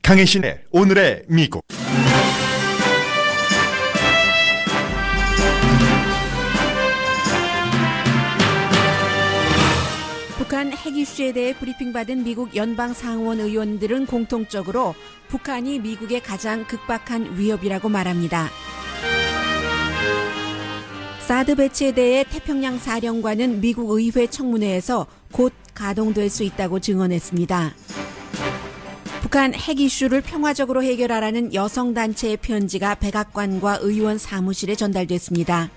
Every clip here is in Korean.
강혜신의 오늘의 미국. 북한 핵 이슈에 대해 브리핑받은 미국 연방상원 의원들은 공통적으로 북한이 미국의 가장 극박한 위협이라고 말합니다. 사드 배치에 대해 태평양 사령관은 미국 의회 청문회에서 곧 가동될 수 있다고 증언했습니다. 북한 핵 이슈를 평화적으로 해결하라는 여성단체의 편지가 백악관과 의원 사무실에 전달됐습니다.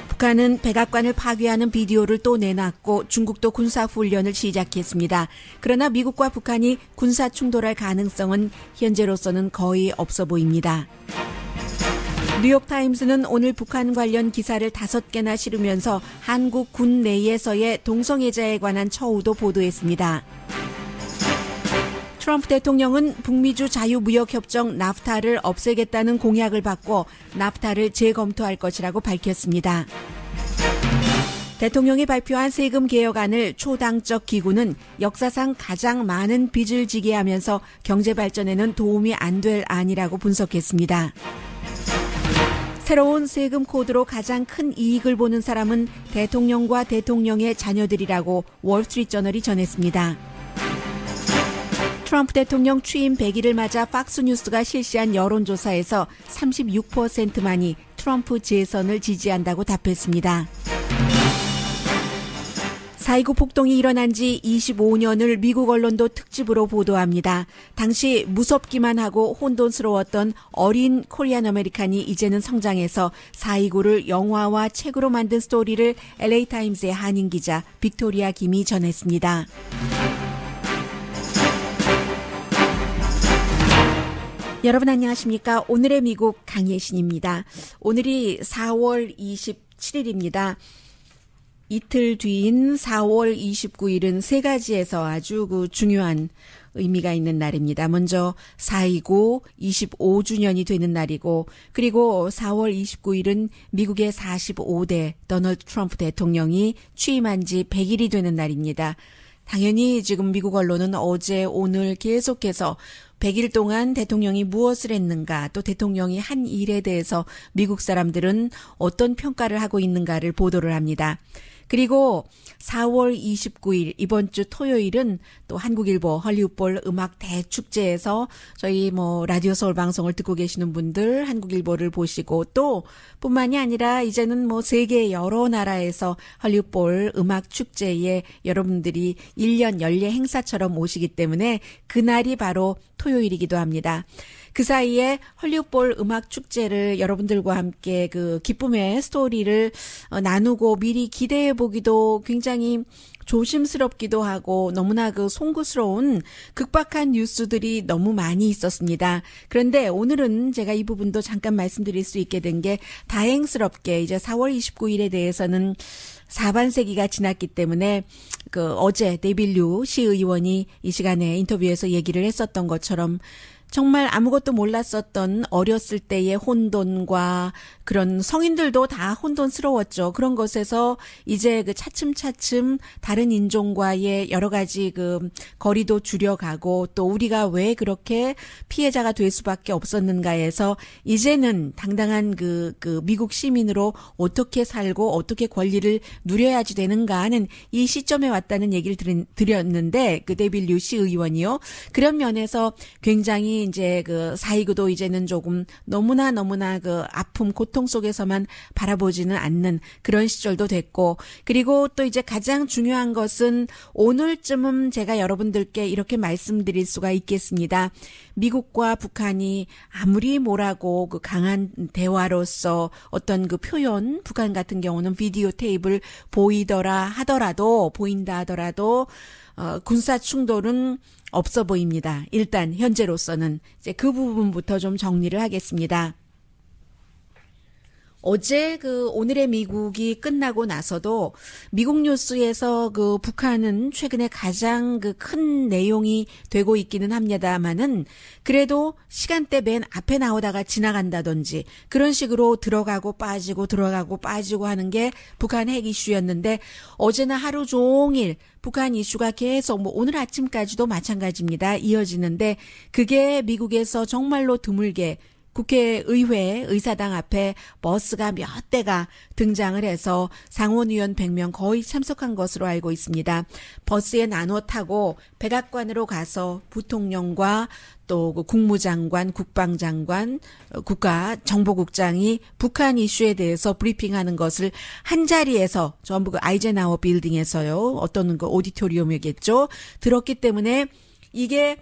북한은 백악관을 파괴하는 비디오를 또 내놨고 중국도 군사훈련을 시작했습니다. 그러나 미국과 북한이 군사 충돌할 가능성은 현재로서는 거의 없어 보입니다. 뉴욕타임스는 오늘 북한 관련 기사를 5개나 실으면서 한국 군 내에서의 동성애자에 관한 처우도 보도했습니다. 트럼프 대통령은 북미주 자유무역협정 나프타를 없애겠다는 공약을 받고 나프타를 재검토할 것이라고 밝혔습니다. 대통령이 발표한 세금 개혁안을 초당적 기구는 역사상 가장 많은 빚을 지게 하면서 경제 발전에는 도움이 안 될 안이라고 분석했습니다. 새로운 세금 코드로 가장 큰 이익을 보는 사람은 대통령과 대통령의 자녀들이라고 월스트리트저널이 전했습니다. 트럼프 대통령 취임 100일을 맞아 팍스뉴스가 실시한 여론조사에서 36%만이 트럼프 재선을 지지한다고 답했습니다. 4.29 폭동이 일어난 지 25년을 미국 언론도 특집으로 보도합니다. 당시 무섭기만 하고 혼돈스러웠던 어린 코리안 아메리칸이 이제는 성장해서 4.29를 영화와 책으로 만든 스토리를 LA타임스의 한인 기자 빅토리아 김이 전했습니다. 여러분 안녕하십니까? 오늘의 미국 강예신입니다. 오늘이 4월 27일입니다. 이틀 뒤인 4월 29일은 세 가지에서 아주 중요한 의미가 있는 날입니다. 먼저 4.29 25주년이 되는 날이고, 그리고 4월 29일은 미국의 45대 도널드 트럼프 대통령이 취임한 지 100일이 되는 날입니다. 당연히 지금 미국 언론은 어제 오늘 계속해서 100일 동안 대통령이 무엇을 했는가, 또 대통령이 한 일에 대해서 미국 사람들은 어떤 평가를 하고 있는가를 보도를 합니다. 그리고 4월 29일 이번 주 토요일은 또 한국일보 헐리우드볼 음악 대축제에서 저희 라디오 서울 방송을 듣고 계시는 분들 한국일보를 보시고, 또 뿐만이 아니라 이제는 세계 여러 나라에서 헐리우드볼 음악 축제에 여러분들이 1년 연례 행사처럼 오시기 때문에 그날이 바로 토요일이기도 합니다. 그 사이에 헐리우드볼 음악 축제를 여러분들과 함께 그 기쁨의 스토리를 나누고 미리 기대해 보기도 굉장히 조심스럽기도 하고 너무나 그 송구스러운 극박한 뉴스들이 너무 많이 있었습니다. 그런데 오늘은 제가 이 부분도 잠깐 말씀드릴 수 있게 된 게 다행스럽게 이제 4월 29일에 대해서는 4반세기가 지났기 때문에 어제 데빌류 시의원이 이 시간에 인터뷰에서 얘기를 했었던 것처럼 정말 아무것도 몰랐었던 어렸을 때의 혼돈과 그런 성인들도 다 혼돈스러웠죠. 그런 것에서 이제 차츰차츰 다른 인종과의 여러 가지 거리도 줄여가고, 또 우리가 왜 그렇게 피해자가 될 수밖에 없었는가에서 이제는 당당한 미국 시민으로 어떻게 살고 어떻게 권리를 누려야지 되는가 하는 이 시점에 왔다는 얘기를 드렸는데, 데빌 류시 의원이요. 그런 면에서 굉장히 이제 4.29도 이제는 조금 너무나 아픔, 고통 속에서만 바라보지는 않는 그런 시절도 됐고, 그리고 또 이제 가장 중요한 것은 오늘쯤은 제가 여러분들께 이렇게 말씀드릴 수가 있겠습니다. 미국과 북한이 아무리 뭐라고 강한 대화로서 어떤 표현, 북한 같은 경우는 비디오 테이프를 보인다 하더라도 군사 충돌은 없어 보입니다. 일단 현재로서는 이제 그 부분부터 좀 정리를 하겠습니다. 어제 그 오늘의 미국이 끝나고 나서도 미국 뉴스에서 그 북한은 최근에 가장 그 큰 내용이 되고 있기는 합니다만은 그래도 시간대 맨 앞에 나오다가 지나간다든지 그런 식으로 들어가고 빠지고 하는 게 북한 핵 이슈였는데 어제는 하루 종일 북한 이슈가 계속 뭐 오늘 아침까지도 마찬가지입니다. 이어지는데 그게 미국에서 정말로 드물게 국회의회 의사당 앞에 버스가 몇 대가 등장을 해서 상원의원 100명 거의 참석한 것으로 알고 있습니다. 버스에 나눠 타고 백악관으로 가서 부통령과 또 그 국무장관, 국방장관, 국가정보국장이 북한 이슈에 대해서 브리핑하는 것을 한 자리에서 전부 그 아이젠하워 빌딩에서요. 어떤 그 오디토리움이겠죠. 들었기 때문에 이게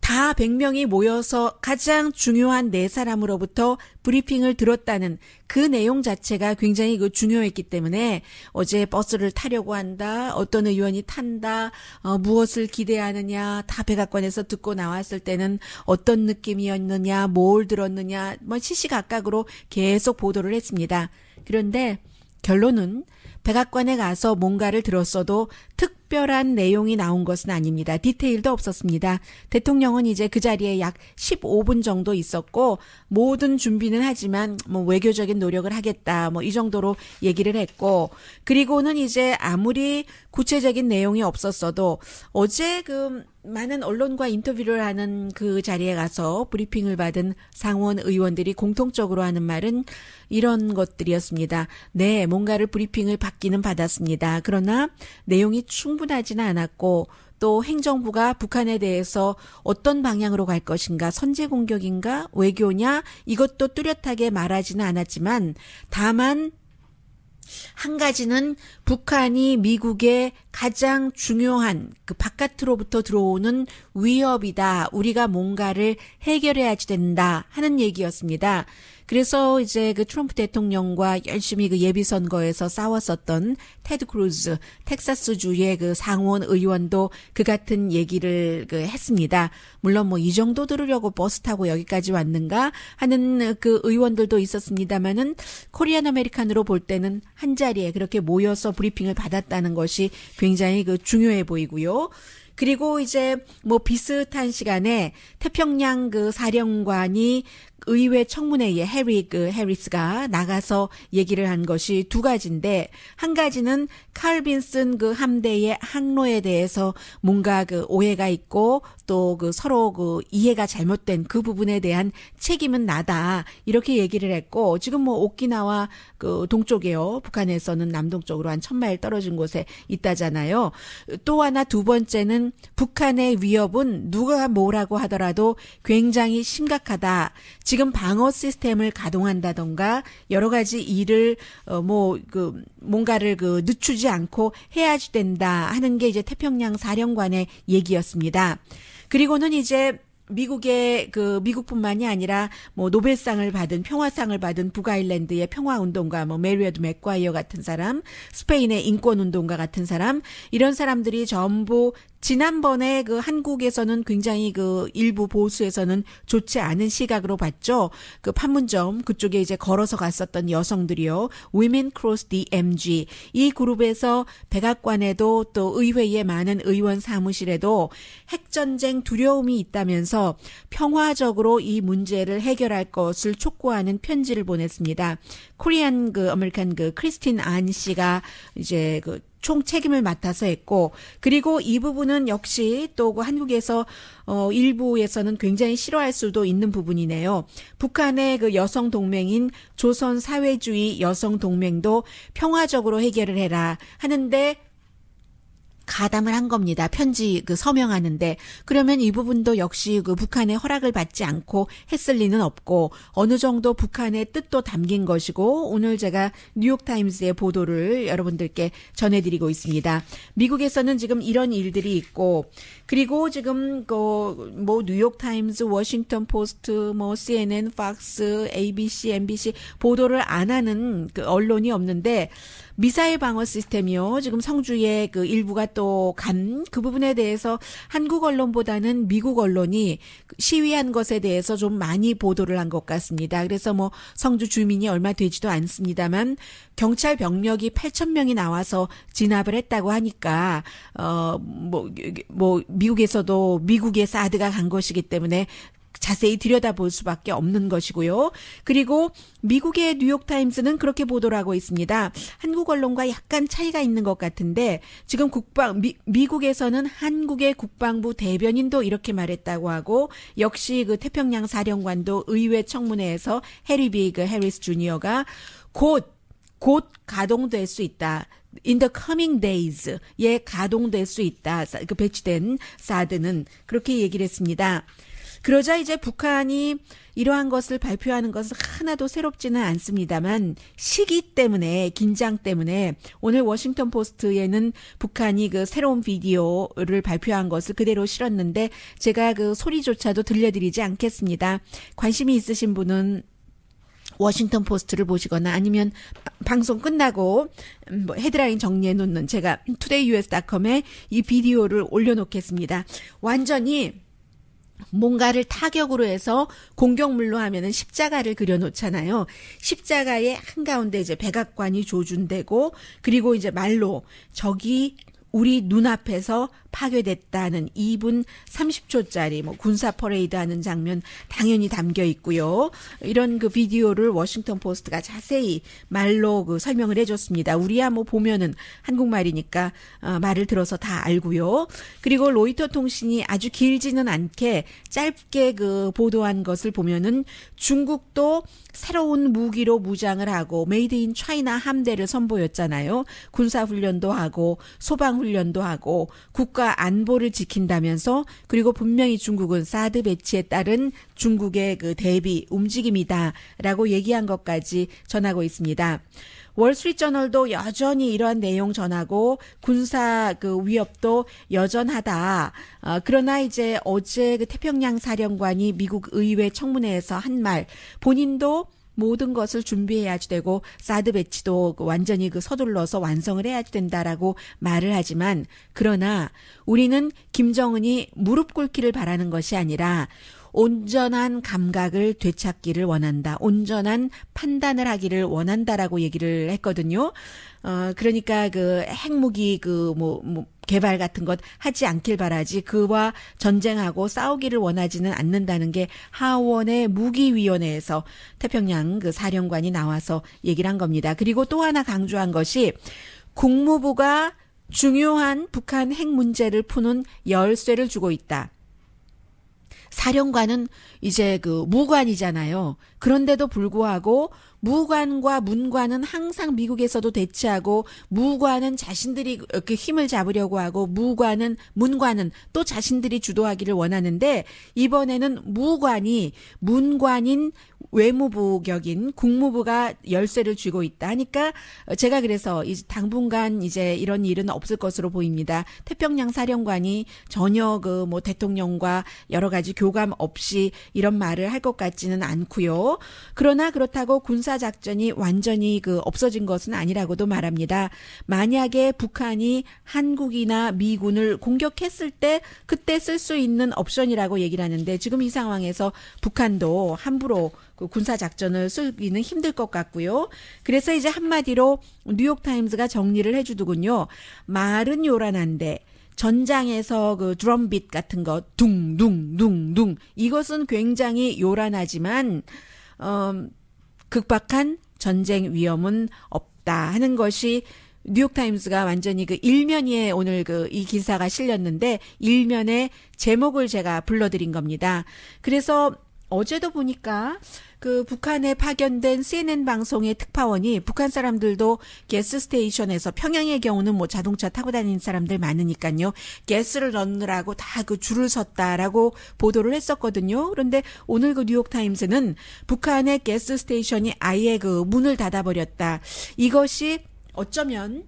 다 100명이 모여서 가장 중요한 4사람으로부터 브리핑을 들었다는 그 내용 자체가 굉장히 그 중요했기 때문에 어제 버스를 타려고 한다, 어떤 의원이 탄다, 무엇을 기대하느냐, 다 백악관에서 듣고 나왔을 때는 어떤 느낌이었느냐, 뭘 들었느냐, 뭐 시시각각으로 계속 보도를 했습니다. 그런데 결론은 백악관에 가서 뭔가를 들었어도 특별한 내용이 나온 것은 아닙니다. 디테일도 없었습니다. 대통령은 이제 그 자리에 약 15분 정도 있었고 모든 준비는 하지만 뭐 외교적인 노력을 하겠다 뭐 이 정도로 얘기를 했고 그리고는 이제 아무리 구체적인 내용이 없었어도 어제 그 많은 언론과 인터뷰를 하는 그 자리에 가서 브리핑을 받은 상원 의원들이 공통적으로 하는 말은 이런 것들이었습니다. 네, 뭔가를 브리핑을 받기는 받았습니다. 그러나 내용이 충분하지는 않았고 또 행정부가 북한에 대해서 어떤 방향으로 갈 것인가, 선제 공격인가, 외교냐 이것도 뚜렷하게 말하지는 않았지만 다만 한 가지는 북한이 미국의 가장 중요한 그 바깥으로부터 들어오는 위협이다. 우리가 뭔가를 해결해야 된다 하는 얘기였습니다. 그래서 이제 그 트럼프 대통령과 열심히 그 예비 선거에서 싸웠었던 테드 크루즈 텍사스주의 그 상원 의원도 그 같은 얘기를 그 했습니다. 물론 뭐 이 정도 들으려고 버스 타고 여기까지 왔는가 하는 그 의원들도 있었습니다만은 코리안 아메리칸으로 볼 때는 한 자리에 그렇게 모여서 브리핑을 받았다는 것이 굉장히 그 중요해 보이고요. 그리고 이제 뭐 비슷한 시간에 태평양 그 사령관이 의회 청문회에 해리스가 나가서 얘기를 한 것이 두 가지인데 한 가지는 칼 빈슨 그 함대의 항로에 대해서 뭔가 그 오해가 있고 또 그 서로 그 이해가 잘못된 그 부분에 대한 책임은 나다 이렇게 얘기를 했고 지금 뭐 오키나와 그 동쪽에요. 북한에서는 남동쪽으로 한 1000마일 떨어진 곳에 있다잖아요. 또 하나 두 번째는 북한의 위협은 누가 뭐라고 하더라도 굉장히 심각하다. 지금 방어 시스템을 가동한다던가 여러 가지 일을 뭔가를 그 늦추지 않고 해야 된다 하는 게 이제 태평양 사령관의 얘기였습니다. 그리고는 이제 미국뿐만이 아니라 뭐 노벨상을 받은 평화상을 받은 북아일랜드의 평화운동가 뭐 메리어드 맥과이어 같은 사람, 스페인의 인권운동가 같은 사람 이런 사람들이 전부 지난번에 그 한국에서는 굉장히 그 일부 보수에서는 좋지 않은 시각으로 봤죠. 그 판문점 그쪽에 이제 걸어서 갔었던 여성들이요. Women Cross DMZ 이 그룹에서 백악관에도 또 의회의 많은 의원 사무실에도 핵전쟁 두려움이 있다면서 평화적으로 이 문제를 해결할 것을 촉구하는 편지를 보냈습니다. 코리안 그 아메리칸 그 크리스틴 안 씨가 이제 그 총 책임을 맡아서 했고 그리고 이 부분은 역시 또 그 한국에서 일부에서는 굉장히 싫어할 수도 있는 부분이네요. 북한의 그 여성 동맹인 조선 사회주의 여성 동맹도 평화적으로 해결을 해라 하는데 가담을 한 겁니다. 편지 그 서명하는데 그러면 이 부분도 역시 그 북한의 허락을 받지 않고 했을 리는 없고 어느 정도 북한의 뜻도 담긴 것이고 오늘 제가 뉴욕타임스의 보도를 여러분들께 전해드리고 있습니다. 미국에서는 지금 이런 일들이 있고 그리고 지금 뭐 뉴욕타임스, 워싱턴 포스트, 뭐 CNN, 팍스, ABC, MBC 보도를 안 하는 그 언론이 없는데 미사일 방어 시스템이요. 지금 성주의 그 일부가 또 또 간 그 부분에 대해서 한국 언론보다는 미국 언론이 시위한 것에 대해서 좀 많이 보도를 한 것 같습니다. 그래서 뭐 성주 주민이 얼마 되지도 않습니다만 경찰 병력이 8,000명이 나와서 진압을 했다고 하니까 미국에서도 미국의 사드가 간 것이기 때문에 자세히 들여다볼 수밖에 없는 것이고요. 그리고 미국의 뉴욕타임스는 그렇게 보도를 하고 있습니다. 한국 언론과 약간 차이가 있는 것 같은데 지금 미국에서는 한국의 국방부 대변인도 이렇게 말했다고 하고 역시 그 태평양 사령관도 의회 청문회에서 해리 비그 해리스 주니어가 곧 가동될 수 있다. In the coming days에 가동될 수 있다. 그 배치된 사드는 그렇게 얘기를 했습니다. 그러자 이제 북한이 이러한 것을 발표하는 것은 하나도 새롭지는 않습니다만 시기 때문에 긴장 때문에 오늘 워싱턴 포스트에는 북한이 그 새로운 비디오를 발표한 것을 그대로 실었는데 제가 그 소리조차도 들려드리지 않겠습니다. 관심이 있으신 분은 워싱턴 포스트를 보시거나 아니면 방송 끝나고 헤드라인 정리해 놓는 제가 todayus.com에 이 비디오를 올려놓겠습니다. 완전히 뭔가를 타격으로 해서 공격물로 하면은 십자가를 그려놓잖아요. 십자가의 한가운데 이제 백악관이 조준되고 그리고 이제 말로 적이 우리 눈앞에서 파괴됐다는 2분 30초짜리 군사 퍼레이드 하는 장면 당연히 담겨 있고요. 이런 그 비디오를 워싱턴 포스트가 자세히 말로 그 설명을 해줬습니다. 우리야 보면은 한국말이니까 말을 들어서 다 알고요. 그리고 로이터 통신이 아주 길지는 않게 짧게 그 보도한 것을 보면은 중국도 새로운 무기로 무장을 하고 메이드 인 차이나 함대를 선보였잖아요. 군사훈련도 하고 소방훈련도 하고 국가 안보를 지킨다면서 그리고 분명히 중국은 사드 배치에 따른 중국의 그 대비 움직임이다라고 얘기한 것까지 전하고 있습니다. 월스트리트저널도 여전히 이러한 내용 전하고 군사 그 위협도 여전하다. 그러나 이제 어제 그 태평양 사령관이 미국 의회 청문회에서 한 말 본인도 모든 것을 준비해야지 되고 사드 배치도 완전히 그 서둘러서 완성을 해야지 된다라고 말을 하지만 그러나 우리는 김정은이 무릎 꿇기를 바라는 것이 아니라 온전한 감각을 되찾기를 원한다. 온전한 판단을 하기를 원한다라고 얘기를 했거든요. 그러니까 그 핵무기 개발 같은 것 하지 않길 바라지 그와 전쟁하고 싸우기를 원하지는 않는다는 게 하원의 무기위원회에서 태평양 그 사령관이 나와서 얘기를 한 겁니다. 그리고 또 하나 강조한 것이 국무부가 중요한 북한 핵 문제를 푸는 열쇠를 주고 있다. 사령관은 이제 그 무관이잖아요. 그런데도 불구하고 무관과 문관은 항상 미국에서도 대치하고 무관은 자신들이 이렇게 힘을 잡으려고 하고 문관은 또 자신들이 주도하기를 원하는데 이번에는 문관인 외무부 격인 국무부가 열쇠를 쥐고 있다 하니까 제가 그래서 당분간 이제 이런 일은 없을 것으로 보입니다. 태평양 사령관이 전혀 대통령과 여러 가지 교감 없이 이런 말을 할 것 같지는 않고요. 그러나 그렇다고 군사 작전이 완전히 없어진 것은 아니라고도 말합니다. 만약에 북한이 한국이나 미군을 공격했을 때 그때 쓸 수 있는 옵션이라고 얘기를 하는데 지금 이 상황에서 북한도 함부로 군사 작전을 쓰기는 힘들 것 같고요. 그래서 이제 한마디로 뉴욕타임스가 정리를 해주더군요. 말은 요란한데 전장에서 그 드럼빗 같은 거 둥둥둥둥 이것은 굉장히 요란하지만 극박한 전쟁 위험은 없다 하는 것이 뉴욕타임스가 완전히 일면에 오늘 이 기사가 실렸는데 일면의 제목을 제가 불러드린 겁니다. 그래서 어제도 보니까 북한에 파견된 CNN 방송의 특파원이 북한 사람들도 가스 스테이션에서 평양의 경우는 자동차 타고 다니는 사람들 많으니까요. 가스를 넣느라고 다 줄을 섰다라고 보도를 했었거든요. 그런데 오늘 뉴욕타임스는 북한의 가스 스테이션이 아예 문을 닫아버렸다. 이것이 어쩌면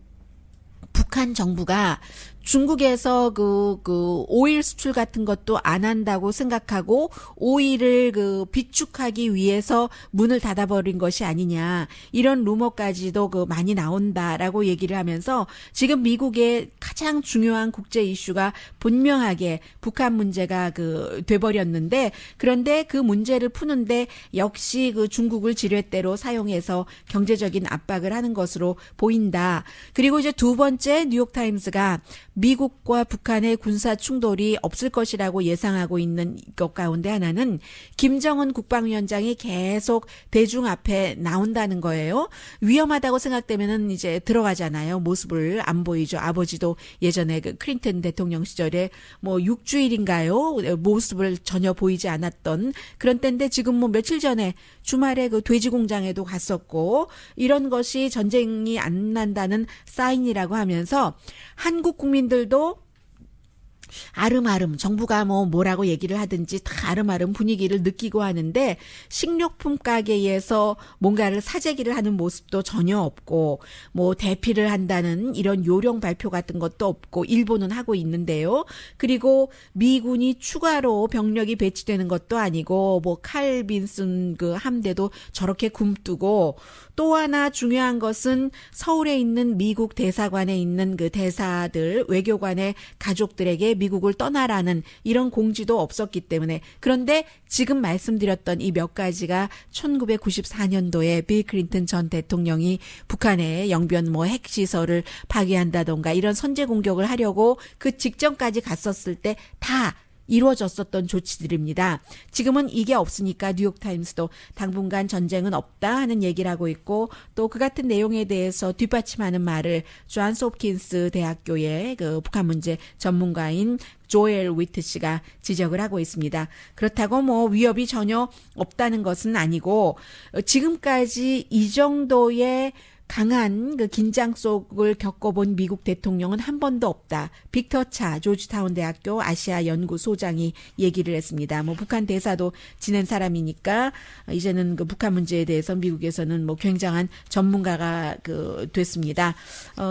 북한 정부가 중국에서 그 오일 수출 같은 것도 안 한다고 생각하고 오일을 비축하기 위해서 문을 닫아버린 것이 아니냐. 이런 루머까지도 많이 나온다라고 얘기를 하면서 지금 미국의 가장 중요한 국제 이슈가 분명하게 북한 문제가 돼버렸는데 그런데 그 문제를 푸는데 역시 중국을 지렛대로 사용해서 경제적인 압박을 하는 것으로 보인다. 그리고 이제 두 번째 뉴욕타임스가 미국과 북한의 군사 충돌이 없을 것이라고 예상하고 있는 것 가운데 하나는 김정은 국방위원장이 계속 대중 앞에 나온다는 거예요. 위험하다고 생각되면은 이제 들어가잖아요. 모습을 안 보이죠. 아버지도 예전에 클린턴 대통령 시절에 6주일인가요? 모습을 전혀 보이지 않았던 그런 때인데 지금 며칠 전에 주말에 돼지 공장에도 갔었고 이런 것이 전쟁이 안 난다는 사인이라고 하면서 한국 국민들도 아름아름 정부가 뭐라고 얘기를 하든지 다 아름아름 분위기를 느끼고 하는데 식료품 가게에서 뭔가를 사재기를 하는 모습도 전혀 없고 대피를 한다는 이런 요령 발표 같은 것도 없고 일본은 하고 있는데요. 그리고 미군이 추가로 병력이 배치되는 것도 아니고 칼 빈슨 함대도 저렇게 굼뜨고 또 하나 중요한 것은 서울에 있는 미국 대사관에 있는 대사들 외교관의 가족들에게 미국을 떠나라는 이런 공지도 없었기 때문에 그런데 지금 말씀드렸던 이 몇 가지가 1994년도에 빌 클린턴 전 대통령이 북한의 영변 핵시설을 파괴한다던가 이런 선제 공격을 하려고 그 직전까지 갔었을 때 다 이루어졌었던 조치들입니다. 지금은 이게 없으니까 뉴욕타임스도 당분간 전쟁은 없다 하는 얘기를 하고 있고 또 그 같은 내용에 대해서 뒷받침하는 말을 존스 홉킨스 대학교의 북한 문제 전문가인 조엘 위트 씨가 지적을 하고 있습니다. 그렇다고 위협이 전혀 없다는 것은 아니고 지금까지 이 정도의 강한 긴장 속을 겪어본 미국 대통령은 한 번도 없다. 빅터 차 조지타운 대학교 아시아 연구소장이 얘기를 했습니다. 북한 대사도 지낸 사람이니까 이제는 북한 문제에 대해서 미국에서는 굉장한 전문가가 됐습니다.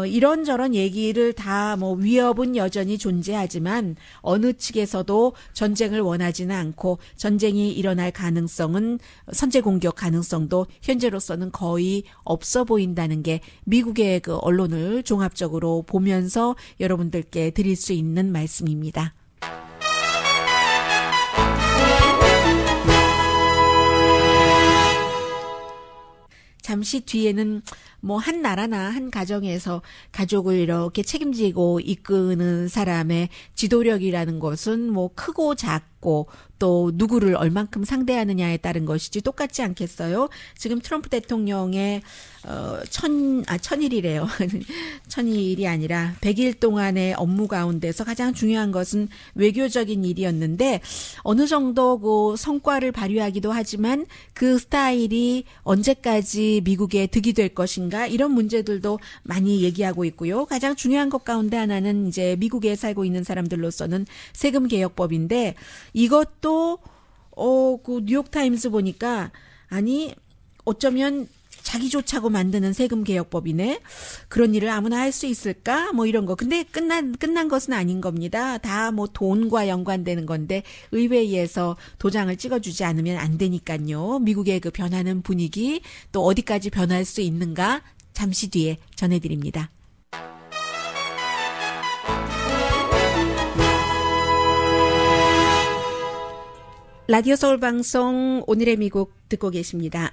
이런저런 얘기를 다 위협은 여전히 존재하지만 어느 측에서도 전쟁을 원하지는 않고 전쟁이 일어날 가능성은 선제 공격 가능성도 현재로서는 거의 없어 보인다는 게 미국의 언론을 종합적으로 보면서 여러분들께 드릴 수 있는 말씀입니다. 잠시 뒤에는 한 나라나 한 가정에서 가족을 이렇게 책임지고 이끄는 사람의 지도력이라는 것은 크고 작고 또 누구를 얼만큼 상대하느냐에 따른 것이지 똑같지 않겠어요? 지금 트럼프 대통령의 천일이래요. 천일이 아니라 100일 동안의 업무 가운데서 가장 중요한 것은 외교적인 일이었는데 어느 정도 성과를 발휘하기도 하지만 그 스타일이 언제까지 미국에 득이 될 것인가 이런 문제들도 많이 얘기하고 있고요. 가장 중요한 것 가운데 하나는 이제 미국에 살고 있는 사람들로서는 세금 개혁법인데 이것도 뉴욕타임스 보니까 아니 어쩌면 자기조차고 만드는 세금 개혁법이네. 그런 일을 아무나 할 수 있을까? 이런 거. 근데 끝난 것은 아닌 겁니다. 다 돈과 연관되는 건데 의회에서 도장을 찍어주지 않으면 안 되니까요. 미국의 변하는 분위기 또 어디까지 변할 수 있는가? 잠시 뒤에 전해드립니다. 라디오 서울 방송 오늘의 미국 듣고 계십니다.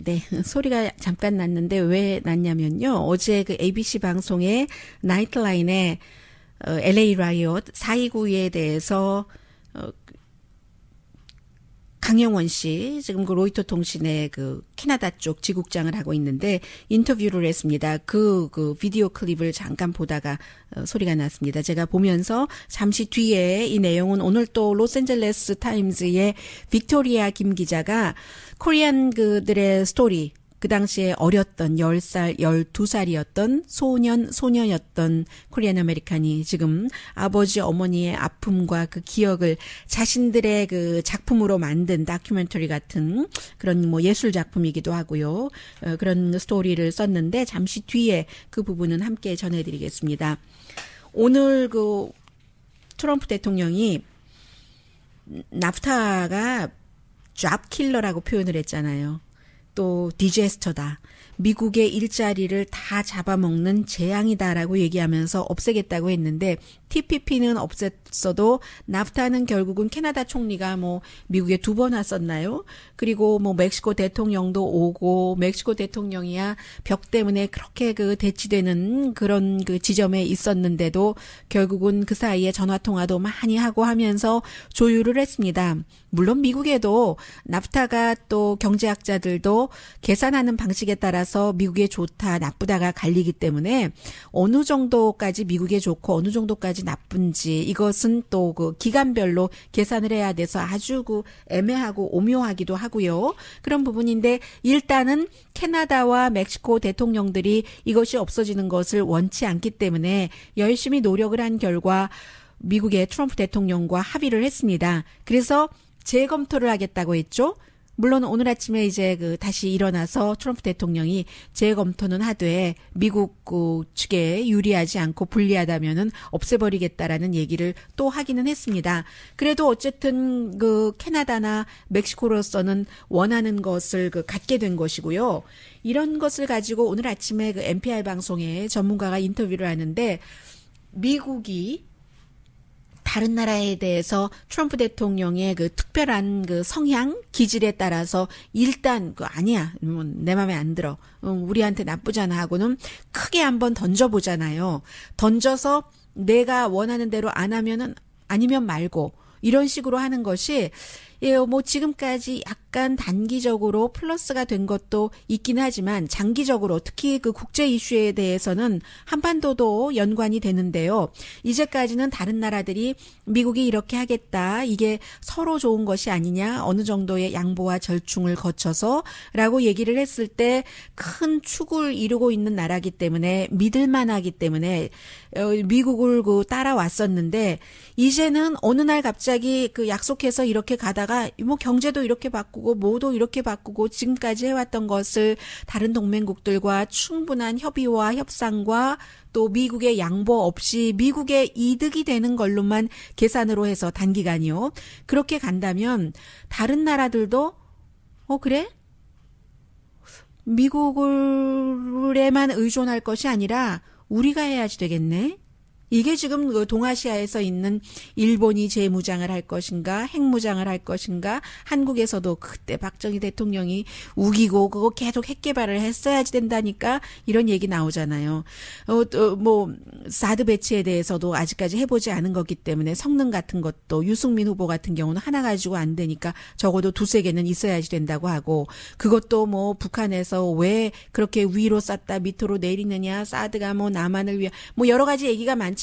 네, 소리가 잠깐 났는데 왜 났냐면요. 어제 ABC 방송의 나이트라인에 LA 라이엇 4.29에 대해서 강영원 씨, 지금 로이터 통신의 캐나다 쪽 지국장을 하고 있는데 인터뷰를 했습니다. 그 비디오 클립을 잠깐 보다가 소리가 났습니다. 제가 보면서 잠시 뒤에 이 내용은 오늘 또 로스앤젤레스 타임즈의 빅토리아 김 기자가 코리안 그들의 스토리, 그 당시에 어렸던 10살, 12살이었던 소녀였던 코리안 아메리칸이 지금 아버지 어머니의 아픔과 그 기억을 자신들의 작품으로 만든 다큐멘터리 같은 그런 예술 작품이기도 하고요. 그런 스토리를 썼는데 잠시 뒤에 그 부분은 함께 전해드리겠습니다. 오늘 그 트럼프 대통령이 나프타가 잡킬러라고 표현을 했잖아요. 또 디제스터다. 미국의 일자리를 다 잡아먹는 재앙이다라고 얘기하면서 없애겠다고 했는데 TPP는 없앴어도 나프타는 결국은 캐나다 총리가 뭐 미국에 2번 왔었나요? 그리고 뭐 멕시코 대통령도 오고 멕시코 대통령이야 벽 때문에 그렇게 그 대치되는 그런 그 지점에 있었는데도 결국은 그 사이에 전화 통화도 많이 하고 하면서 조율을 했습니다. 물론 미국에도 나프타가 또 경제학자들도 계산하는 방식에 따라서 미국에 좋다 나쁘다가 갈리기 때문에 어느 정도까지 미국에 좋고 어느 정도까지 나쁜지 이것은 또 그 기간별로 계산을 해야 돼서 아주 그 애매하고 오묘하기도 하고요. 그런 부분인데 일단은 캐나다와 멕시코 대통령들이 이것이 없어지는 것을 원치 않기 때문에 열심히 노력을 한 결과 미국의 트럼프 대통령과 합의를 했습니다. 그래서 재검토를 하겠다고 했죠. 물론 오늘 아침에 이제 그 다시 일어나서 트럼프 대통령이 재검토는 하되 미국 그 측에 유리하지 않고 불리하다면은 없애버리겠다라는 얘기를 또 하기는 했습니다. 그래도 어쨌든 그 캐나다나 멕시코로서는 원하는 것을 그 갖게 된 것이고요. 이런 것을 가지고 오늘 아침에 그 NPR 방송에 전문가가 인터뷰를 하는데 미국이 다른 나라에 대해서 트럼프 대통령의 그 특별한 그 성향, 기질에 따라서 일단 그 아니야, 내 맘에 안 들어, 우리한테 나쁘잖아 하고는 크게 한번 던져보잖아요. 던져서 내가 원하는 대로 안 하면은 아니면 말고 이런 식으로 하는 것이 뭐 지금까지 약간 단기적으로 플러스가 된 것도 있긴 하지만 장기적으로 특히 그 국제 이슈에 대해서는 한반도도 연관이 되는데요. 이제까지는 다른 나라들이 미국이 이렇게 하겠다. 이게 서로 좋은 것이 아니냐. 어느 정도의 양보와 절충을 거쳐서 라고 얘기를 했을 때 큰 축을 이루고 있는 나라기 때문에 믿을만하기 때문에 미국을 그 따라왔었는데 이제는 어느 날 갑자기 그 약속해서 이렇게 가다가 뭐 경제도 이렇게 바꾸고 뭐도 이렇게 바꾸고 지금까지 해왔던 것을 다른 동맹국들과 충분한 협의와 협상과 또 미국의 양보 없이 미국의 이득이 되는 걸로만 계산으로 해서 단기간이요. 그렇게 간다면 다른 나라들도 그래? 미국에만 의존할 것이 아니라 우리가 해야지 되겠네. 이게 지금 그 동아시아에서 있는 일본이 재무장을 할 것인가, 핵무장을 할 것인가, 한국에서도 그때 박정희 대통령이 우기고 그거 계속 핵 개발을 했어야지 된다니까 이런 얘기 나오잖아요. 뭐 사드 배치에 대해서도 아직까지 해보지 않은 거기 때문에 성능 같은 것도 유승민 후보 같은 경우는 하나 가지고 안 되니까 적어도 2-3개는 있어야지 된다고 하고 그것도 뭐 북한에서 왜 그렇게 위로 쐈다 밑으로 내리느냐, 사드가 뭐 남한을 위한 뭐 여러 가지 얘기가 많지만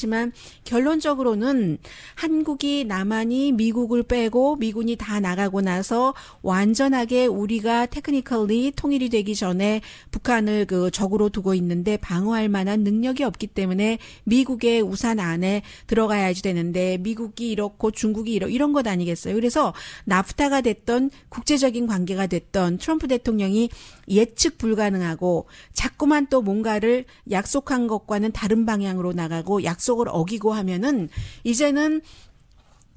결론적으로는 한국이 남한이 미국을 빼고 미군이 다 나가고 나서 완전하게 우리가 테크니컬리 통일이 되기 전에 북한을 그 적으로 두고 있는데 방어할 만한 능력이 없기 때문에 미국의 우산 안에 들어가야지 되는데 미국이 이렇고 중국이 이런 것 아니겠어요. 그래서 나프타가 됐던 국제적인 관계가 됐던 트럼프 대통령이 예측 불가능하고 자꾸만 또 뭔가를 약속한 것과는 다른 방향으로 나가고 약속을 어기고 하면은 이제는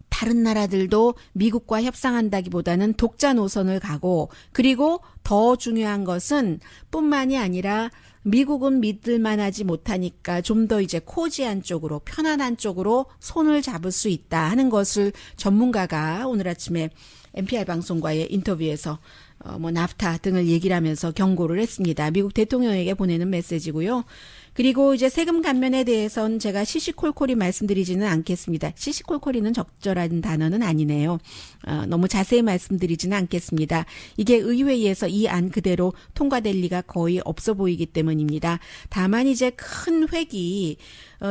다른 나라들도 미국과 협상한다기보다는 독자 노선을 가고 그리고 더 중요한 것은 뿐만이 아니라 미국은 믿을만하지 못하니까 좀 더 이제 코지한 쪽으로 편안한 쪽으로 손을 잡을 수 있다 하는 것을 전문가가 오늘 아침에 NPR 방송과의 인터뷰에서 뭐 나프타 등을 얘기를 하면서 경고를 했습니다. 미국 대통령에게 보내는 메시지고요. 그리고 이제 세금 감면에 대해서는 제가 시시콜콜이 말씀드리지는 않겠습니다. 시시콜콜이는 적절한 단어는 아니네요. 너무 자세히 말씀드리지는 않겠습니다. 이게 의회에서 이 안 그대로 통과될 리가 거의 없어 보이기 때문입니다. 다만 이제 큰 획이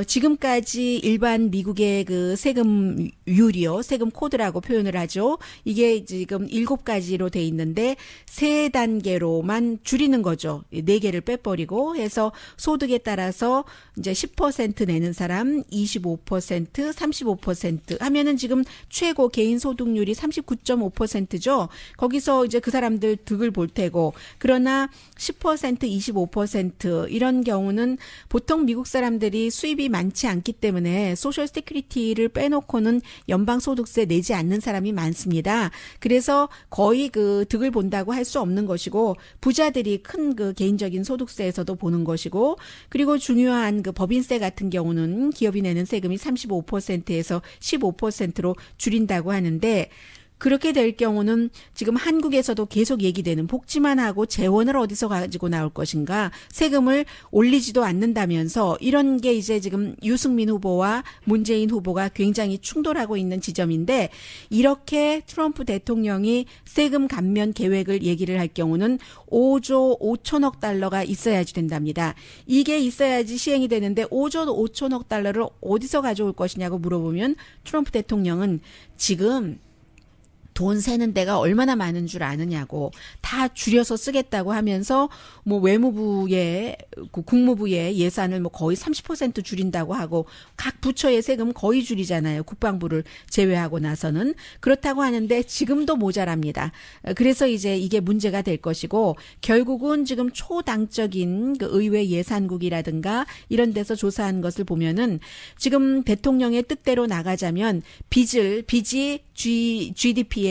지금까지 일반 미국의 그 세금율이요. 세금 코드라고 표현을 하죠. 이게 지금 7가지로 돼 있는데 3단계로만 줄이는 거죠. 4개를 빼버리고 해서 소득에 따라 따라서 이제 10% 내는 사람, 25%, 35% 하면은 지금 최고 개인 소득률이 39.5%죠. 거기서 이제 그 사람들 득을 볼 테고, 그러나 10%, 25% 이런 경우는 보통 미국 사람들이 수입이 많지 않기 때문에 소셜 세큐리티를 빼놓고는 연방 소득세 내지 않는 사람이 많습니다. 그래서 거의 그 득을 본다고 할 수 없는 것이고, 부자들이 큰 그 개인적인 소득세에서도 보는 것이고, 그리고 중요한 그 법인세 같은 경우는 기업이 내는 세금이 35%에서 15%로 줄인다고 하는데, 그렇게 될 경우는 지금 한국에서도 계속 얘기되는 복지만 하고 재원을 어디서 가지고 나올 것인가, 세금을 올리지도 않는다면서, 이런 게 이제 지금 유승민 후보와 문재인 후보가 굉장히 충돌하고 있는 지점인데, 이렇게 트럼프 대통령이 세금 감면 계획을 얘기를 할 경우는 5조 5천억 달러가 있어야지 된답니다. 이게 있어야지 시행이 되는데 5조 5천억 달러를 어디서 가져올 것이냐고 물어보면 트럼프 대통령은 지금 돈 세는 데가 얼마나 많은 줄 아느냐고, 다 줄여서 쓰겠다고 하면서 뭐 외무부의 국무부의 예산을 뭐 거의 30% 줄인다고 하고, 각 부처의 세금 거의 줄이잖아요. 국방부를 제외하고 나서는. 그렇다고 하는데 지금도 모자랍니다. 그래서 이제 이게 문제가 될 것이고, 결국은 지금 초당적인 그 의회 예산국이라든가 이런 데서 조사한 것을 보면은 지금 대통령의 뜻대로 나가자면 빚이 GDP의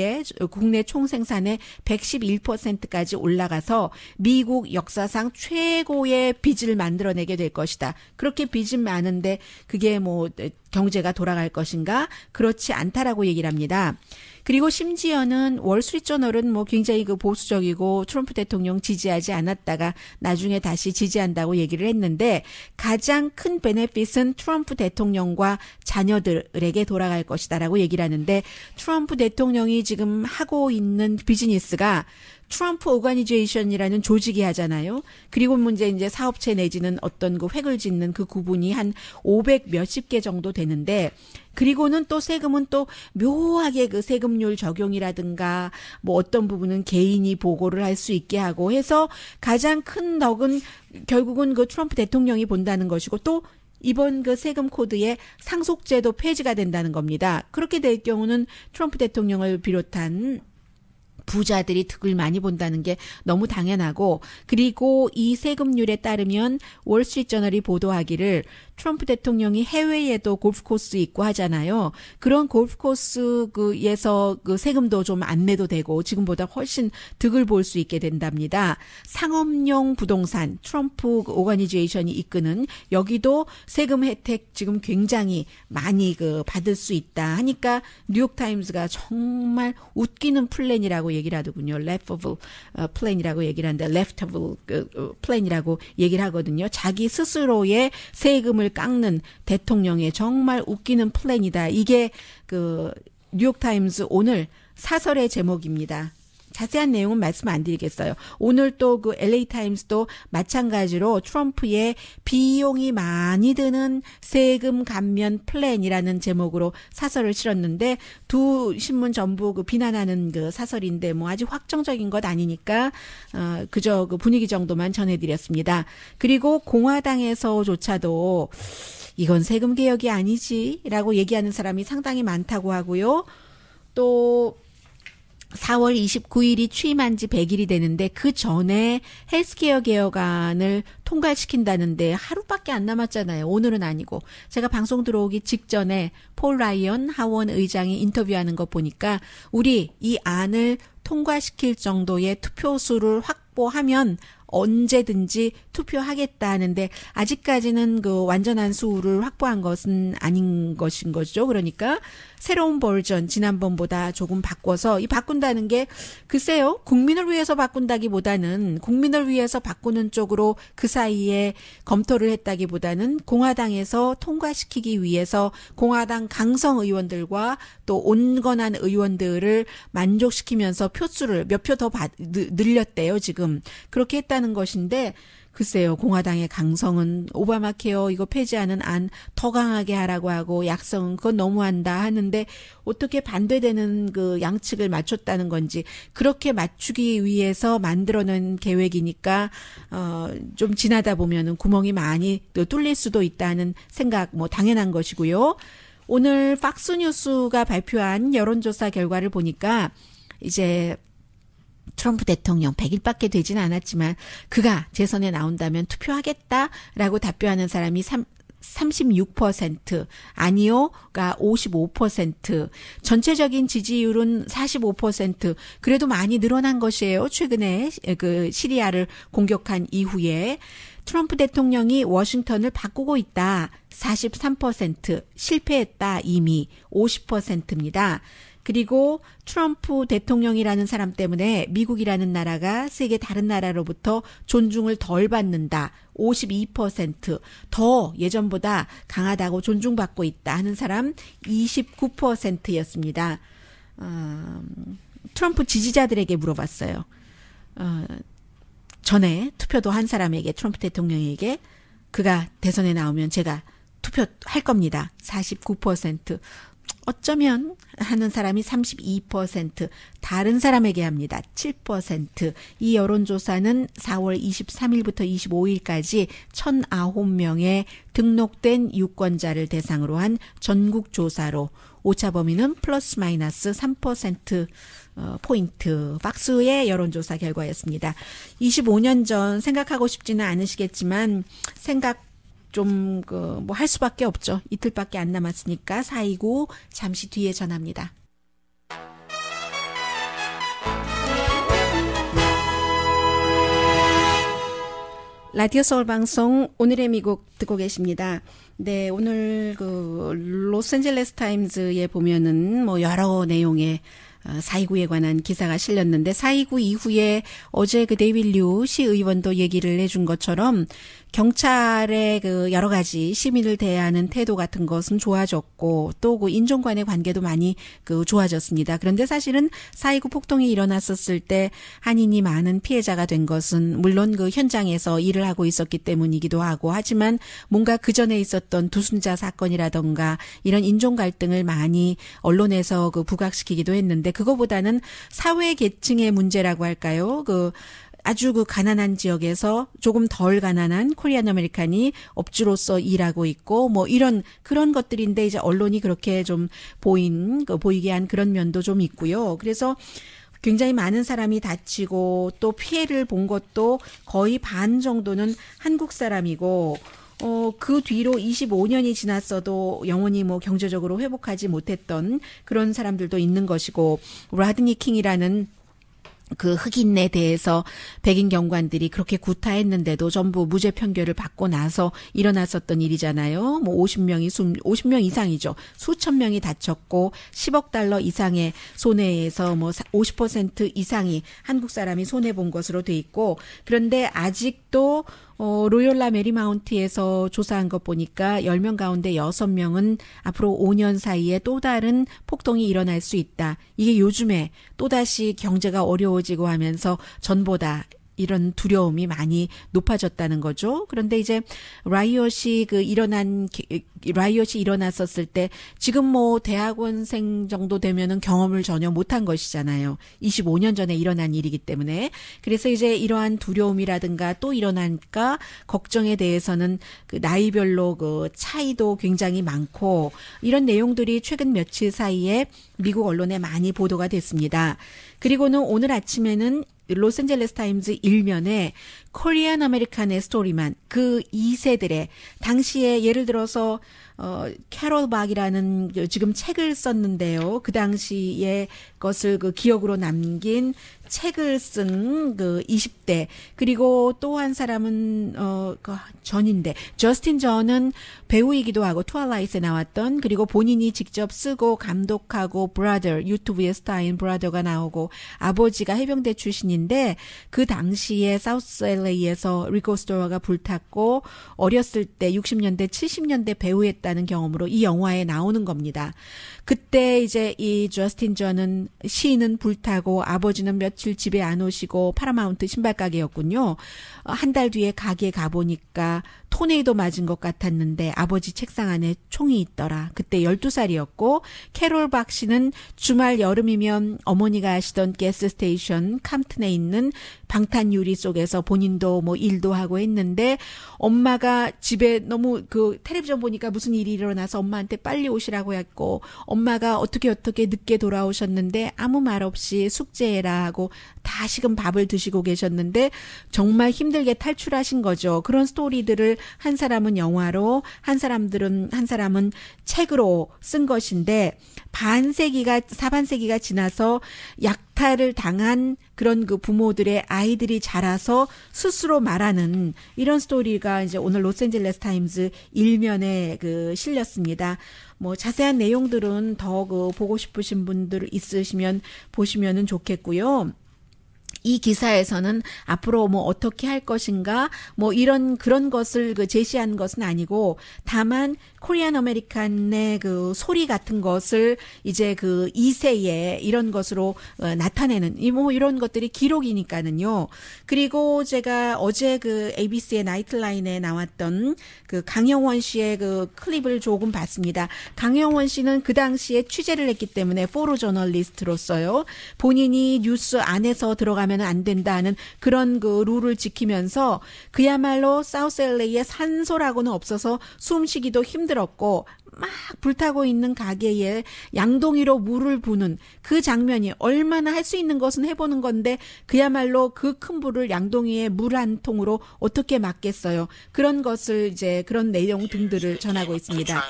국내 총생산의 111%까지 올라가서 미국 역사상 최고의 빚을 만들어내게 될 것이다. 그렇게 빚은 많은데 그게 뭐 경제가 돌아갈 것인가? 그렇지 않다라고 얘기를 합니다. 그리고 심지어는 월스트리트저널은 뭐 굉장히 그 보수적이고 트럼프 대통령 지지하지 않았다가 나중에 다시 지지한다고 얘기를 했는데, 가장 큰 베네핏은 트럼프 대통령과 자녀들에게 돌아갈 것이다라고 얘기를 하는데, 트럼프 대통령이 지금 하고 있는 비즈니스가 트럼프 오가니제이션이라는 조직이 하잖아요. 그리고 문제 이제 사업체 내지는 어떤 그 획을 짓는 그 구분이 한 500 몇십 개 정도 되는데, 그리고는 또 세금은 또 묘하게 그 세금률 적용이라든가 뭐 어떤 부분은 개인이 보고를 할 수 있게 하고 해서 가장 큰 덕은 결국은 그 트럼프 대통령이 본다는 것이고, 또 이번 그 세금 코드의 상속제도 폐지가 된다는 겁니다. 그렇게 될 경우는 트럼프 대통령을 비롯한 부자들이 득을 많이 본다는 게 너무 당연하고, 그리고 이 세금률에 따르면 월스트리트저널이 보도하기를 트럼프 대통령이 해외에도 골프코스 있고 하잖아요. 그런 골프코스에서 그 세금도 좀 안 내도 되고 지금보다 훨씬 득을 볼 수 있게 된답니다. 상업용 부동산, 트럼프 오가니제이션이 이끄는 여기도 세금 혜택 지금 굉장히 많이 그 받을 수 있다 하니까 뉴욕타임스가 정말 웃기는 플랜이라고 얘기를 하더군요. leftover 플랜이라고 얘기를 하는데, leftover 플랜이라고 얘기를 하거든요. 자기 스스로의 세금을 깎는 대통령의 정말 웃기는 플랜이다. 이게 그 뉴욕타임스 오늘 사설의 제목입니다. 자세한 내용은 말씀 안 드리겠어요. 오늘 또 그 LA타임스도 마찬가지로 트럼프의 비용이 많이 드는 세금 감면 플랜이라는 제목으로 사설을 실었는데, 두 신문 전부 그 비난하는 그 사설인데 뭐 아직 확정적인 것 아니니까 그저 그 분위기 정도만 전해드렸습니다. 그리고 공화당에서조차도 이건 세금 개혁이 아니지라고 얘기하는 사람이 상당히 많다고 하고요. 또 4월 29일이 취임한 지 100일이 되는데 그 전에 헬스케어 개혁안을 통과시킨다는데 하루밖에 안 남았잖아요. 오늘은 아니고. 제가 방송 들어오기 직전에 폴 라이언 하원 의장이 인터뷰하는 거 보니까 우리 이 안을 통과시킬 정도의 투표수를 확보하면 언제든지 투표하겠다 하는데, 아직까지는 그 완전한 수를 확보한 것은 아닌 것인 거죠. 그러니까 새로운 버전, 지난번보다 조금 바꿔서, 이 바꾼다는 게 글쎄요, 국민을 위해서 바꾼다기보다는, 국민을 위해서 바꾸는 쪽으로 그 사이에 검토를 했다기보다는 공화당에서 통과시키기 위해서 공화당 강성 의원들과 또 온건한 의원들을 만족시키면서 표수를 몇 표 더 늘렸대요, 지금. 그렇게 했다 하자는 것인데 글쎄요, 공화당의 강성은 오바마 케어 이거 폐지하는 안 더 강하게 하라고 하고 약성은 그건 너무한다 하는데 어떻게 반대되는 그 양측을 맞췄다는 건지 그렇게 맞추기 위해서 만들어낸 계획이니까 좀 지나다 보면은 구멍이 많이 또 뚫릴 수도 있다는 생각 뭐 당연한 것이고요. 오늘 팍스뉴스가 발표한 여론조사 결과를 보니까 이제 트럼프 대통령 100일밖에 되지는 않았지만 그가 재선에 나온다면 투표하겠다라고 답변하는 사람이 36%, 아니요가 55%, 전체적인 지지율은 45%, 그래도 많이 늘어난 것이에요. 최근에 그 시리아를 공격한 이후에 트럼프 대통령이 워싱턴을 바꾸고 있다. 43%, 실패했다. 이미 50%입니다. 그리고 트럼프 대통령이라는 사람 때문에 미국이라는 나라가 세계 다른 나라로부터 존중을 덜 받는다. 52%, 더 예전보다 강하다고 존중받고 있다 하는 사람 29%였습니다. 트럼프 지지자들에게 물어봤어요. 전에 투표도 한 사람에게, 트럼프 대통령에게 그가 대선에 나오면 제가 투표할 겁니다. 49%. 어쩌면 하는 사람이 32%, 다른 사람에게 합니다. 7%. 이 여론조사는 4월 23일부터 25일까지 1,009명의 등록된 유권자를 대상으로 한 전국조사로 오차 범위는 플러스 마이너스 3% 포인트. 박스의 여론조사 결과였습니다. 25년 전 생각하고 싶지는 않으시겠지만 좀 뭐 할 수밖에 없죠. 이틀밖에 안 남았으니까 429 잠시 뒤에 전합니다. 라디오 서울 방송 오늘의 미국 듣고 계십니다. 네, 오늘 그 로스앤젤레스 타임즈에 보면은 뭐 여러 내용의 4.29에 관한 기사가 실렸는데 4.29 이후에 어제 그 데이빗 류 시의원도 얘기를 해준 것처럼 경찰의 그 여러 가지 시민을 대하는 태도 같은 것은 좋아졌고 또 그 인종 간의 관계도 많이 그 좋아졌습니다. 그런데 사실은 4.29 폭동이 일어났었을 때 한인이 많은 피해자가 된 것은 물론 그 현장에서 일을 하고 있었기 때문이기도 하고 하지만 뭔가 그 전에 있었던 두순자 사건이라던가 이런 인종 갈등을 많이 언론에서 그 부각시키기도 했는데 그거보다는 사회 계층의 문제라고 할까요? 아주 그 가난한 지역에서 조금 덜 가난한 코리안 아메리칸이 업주로서 일하고 있고 뭐 이런 그런 것들인데 이제 언론이 그렇게 좀 보이게 한 그런 면도 좀 있고요. 그래서 굉장히 많은 사람이 다치고 또 피해를 본 것도 거의 반 정도는 한국 사람이고 그 뒤로 25년이 지났어도 영원히 뭐 경제적으로 회복하지 못했던 그런 사람들도 있는 것이고 라드니 킹이라는 그 흑인에 대해서 백인 경관들이 그렇게 구타했는데도 전부 무죄 판결을 받고 나서 일어났었던 일이잖아요. 뭐 50명 이상이죠. 수천 명이 다쳤고 10억 달러 이상의 손해에서 뭐 50% 이상이 한국 사람이 손해 본 것으로 돼 있고 그런데 아직도 로열라 메리마운트에서 조사한 것 보니까 10명 가운데 6명은 앞으로 5년 사이에 또 다른 폭동이 일어날 수 있다. 이게 요즘에 또다시 경제가 어려워지고 하면서 전보다 이런 두려움이 많이 높아졌다는 거죠. 그런데 이제 라이엇이 일어났었을 때 지금 뭐 대학원생 정도 되면은 경험을 전혀 못한 것이잖아요. 25년 전에 일어난 일이기 때문에. 그래서 이제 이러한 두려움이라든가 또 일어나니까 걱정에 대해서는 그 나이별로 그 차이도 굉장히 많고 이런 내용들이 최근 며칠 사이에 미국 언론에 많이 보도가 됐습니다. 그리고는 오늘 아침에는 로스앤젤레스 타임즈 일면에 코리안 아메리칸의 스토리만 그 2세들의 당시에 예를 들어서 캐롤 박이라는 지금 책을 썼는데요. 그 당시에 것을 그 기억으로 남긴 책을 쓴 그 20대 그리고 또 한 사람은 그 전인데 저스틴 전은 배우이기도 하고 트와일라이트에 나왔던 그리고 본인이 직접 쓰고 감독하고 브라더 유튜브에 스타인 브라더가 나오고 아버지가 해병대 출신인데 그 당시에 사우스 LA에서 리코 스토어가 불탔고 어렸을 때 60년대 70년대 배우했다 있었다는 경험으로 이 영화에 나오는 겁니다. 그때 이제 이 저스틴 전은 시인은 불타고 아버지는 며칠 집에 안 오시고 파라마운트 신발 가게였군요. 한 달 뒤에 가게 가보니까 토네이도 맞은 것 같았는데 아버지 책상 안에 총이 있더라. 그때 12살이었고 캐롤 박 씨는 주말 여름이면 어머니가 하시던 가스 스테이션 캄튼에 있는 방탄 유리 속에서 본인도 뭐 일도 하고 했는데 엄마가 집에 너무 그 텔레비전 보니까 무슨 일이 일어나서 엄마한테 빨리 오시라고 했고 엄마가 어떻게 늦게 돌아오셨는데 아무 말 없이 숙제해라 하고 다시금 밥을 드시고 계셨는데 정말 힘들게 탈출하신 거죠. 그런 스토리들을 한 사람은 영화로 한 사람은 책으로 쓴 것인데 사반세기가 지나서 약탈을 당한 그런 그 부모들의 아이들이 자라서 스스로 말하는 이런 스토리가 이제 오늘 로스앤젤레스 타임즈 일면에 그 실렸습니다. 뭐 자세한 내용들은 더 그 보고 싶으신 분들 있으시면 보시면은 좋겠고요. 이 기사에서는 앞으로 뭐 어떻게 할 것인가 뭐 그런 것을 그 제시한 것은 아니고 다만 코리안 아메리칸의 그 소리 같은 것을 이제 그 2세에 이런 것으로 나타내는 이런 것들이 기록이니까는요. 그리고 제가 어제 그 ABC의 나이트라인에 나왔던 그 강영원 씨의 그 클립을 조금 봤습니다. 강영원 씨는 그 당시에 취재를 했기 때문에 포로 저널리스트로서요. 본인이 뉴스 안에서 들어가면 안 된다는 그런 그 룰을 지키면서 그야말로 사우스 LA에 산소라고는 없어서 숨쉬기도 힘들었고 막 불타고 있는 가게에 양동이로 물을 부는 그 장면이 얼마나 할 수 있는 것은 해보는 건데 그야말로 그 큰 불을 양동이에 물 한 통으로 어떻게 막겠어요. 그런 것을 이제 그런 내용 등들을 전하고 있습니다.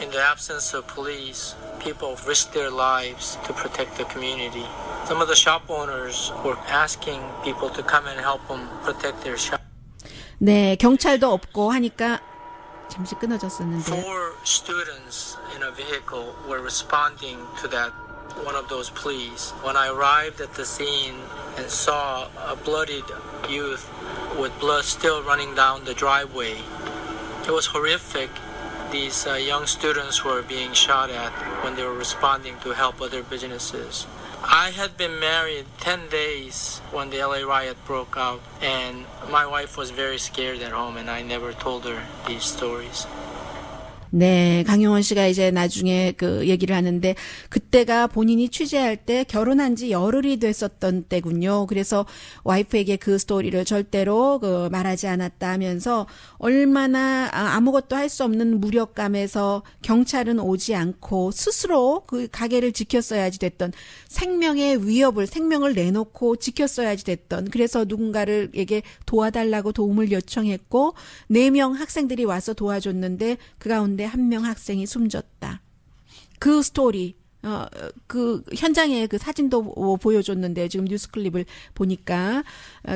In the absence of police, people risked their lives to protect the community. Some of the shop owners were asking people to come and help them protect their shop. 네, 경찰도 없고 하니까 잠시 끊어졌었는데. Four students in a vehicle were responding to that one of those pleas. When I arrived at the scene and saw a bloodied youth with blood still running down the driveway, it was horrific. These young students were being shot at when they were responding to help other businesses. I had been married 10 days when the LA riot broke out, and my wife was very scared at home, and I never told her these stories. 네, 강용원 씨가 이제 나중에 그 얘기를 하는데 그때가 본인이 취재할 때 결혼한 지 열흘이 됐었던 때군요. 그래서 와이프에게 그 스토리를 절대로 그 말하지 않았다 하면서 얼마나 아무것도 할 수 없는 무력감에서 경찰은 오지 않고 스스로 그 가게를 지켰어야지 됐던 생명의 위협을 생명을 내놓고 지켰어야지 됐던 그래서 누군가를에게 도와달라고 도움을 요청했고 4명 학생들이 와서 도와줬는데 그 가운데 한 명 학생이 숨졌다. 그 스토리, 그 현장에 그 사진도 보여줬는데 지금 뉴스 클립을 보니까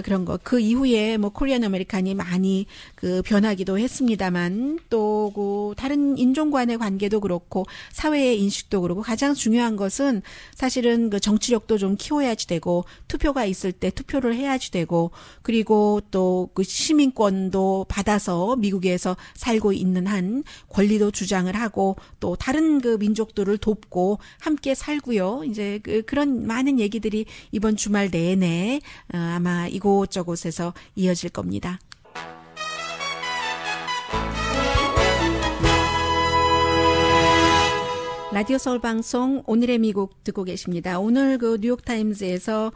그런 거. 그 이후에 뭐 코리안 아메리칸이 많이 그 변하기도 했습니다만 또 그 다른 인종 간의 관계도 그렇고 사회의 인식도 그렇고 가장 중요한 것은 사실은 그 정치력도 좀 키워야지 되고 투표가 있을 때 투표를 해야지 되고 그리고 또 그 시민권도 받아서 미국에서 살고 있는 한 권리도 주장을 하고 또 다른 그 민족들을 돕고 함께 살고요. 이제 그런 많은 얘기들이 이번 주말 내내 아마 이곳저곳에서 이어질 겁니다. 라디오 서울 방송 오늘의 미국 듣고 계십니다. 오늘 그 뉴욕타임즈에서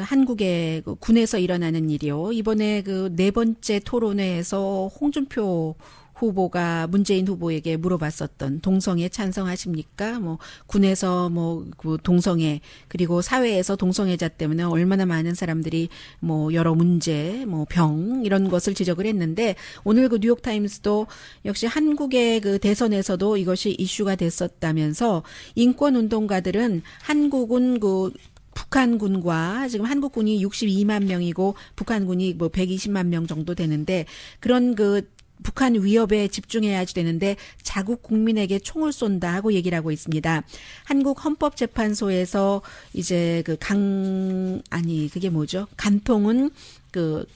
한국의 그 군에서 일어나는 일이요. 이번에 그 4번째 토론회에서 홍준표 후보가 문재인 후보에게 물어봤었던 동성애 찬성하십니까? 뭐 군에서 뭐 그 동성애 그리고 사회에서 동성애자 때문에 얼마나 많은 사람들이 뭐 여러 문제, 뭐 병 이런 것을 지적을 했는데 오늘 그 뉴욕 타임스도 역시 한국의 그 대선에서도 이것이 이슈가 됐었다면서 인권 운동가들은 한국은 그 북한군과 지금 한국군이 62만 명이고 북한군이 뭐 120만 명 정도 되는데 그런 그 북한 위협에 집중해야지 되는데 자국 국민에게 총을 쏜다 하고 얘기를 하고 있습니다. 한국 헌법재판소에서 이제 그게 뭐죠? 간통은 그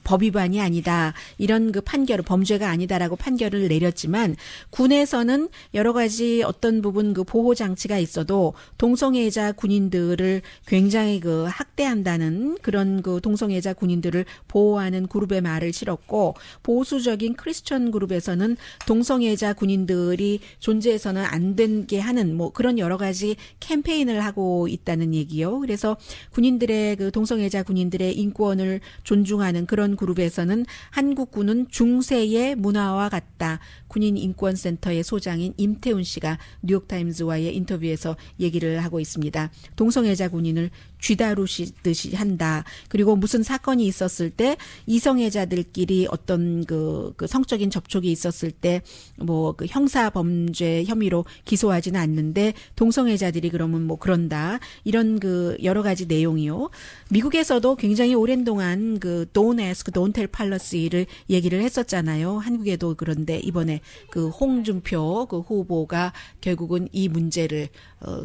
법 위반이 아니다. 이런 그 판결을 범죄가 아니다라고 판결을 내렸지만 군에서는 여러 가지 어떤 부분 그 보호 장치가 있어도 동성애자 군인들을 굉장히 그 학대한다는 그런 그 동성애자 군인들을 보호하는 그룹의 말을 실었고 보수적인 크리스천 그룹에서는 동성애자 군인들이 존재해서는 안 되게 하는 뭐 그런 여러 가지 캠페인을 하고 있다는 얘기요. 그래서 군인들의 그 동성애자 군인들의 인권을 존중하는 그런 그룹에서는 한국군은 중세의 문화와 같다. 군인 인권센터의 소장인 임태훈 씨가 뉴욕타임즈와의 인터뷰에서 얘기를 하고 있습니다. 동성애자 군인을 쥐다루시듯이 한다. 그리고 무슨 사건이 있었을 때 이성애자들끼리 어떤 그 성적인 접촉이 있었을 때 뭐 그 형사 범죄 혐의로 기소하지는 않는데 동성애자들이 그러면 뭐 그런다. 이런 그 여러 가지 내용이요. 미국에서도 굉장히 오랜 동안 그 Don't Ask, Don't Tell policy를 얘기를 했었잖아요. 한국에도 그런데 이번에 그 홍준표 그 후보가 결국은 이 문제를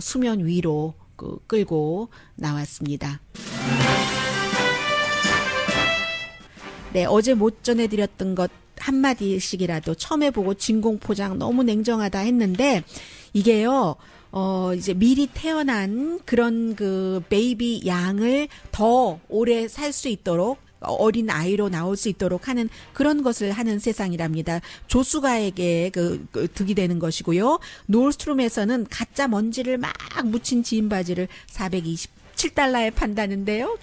수면 위로 끌고 나왔습니다. 네, 어제 못 전해드렸던 것 한마디씩이라도 처음 해보고 진공포장 너무 냉정하다 했는데 이게요. 이제 미리 태어난 그런 그 베이비 양을 더 오래 살 수 있도록 어린 아이로 나올 수 있도록 하는 그런 것을 하는 세상이랍니다. 조수가에게 득이 되는 것이고요. 노스트롬에서는 가짜 먼지를 막 묻힌 지인 바지를 $427에 판다는데요.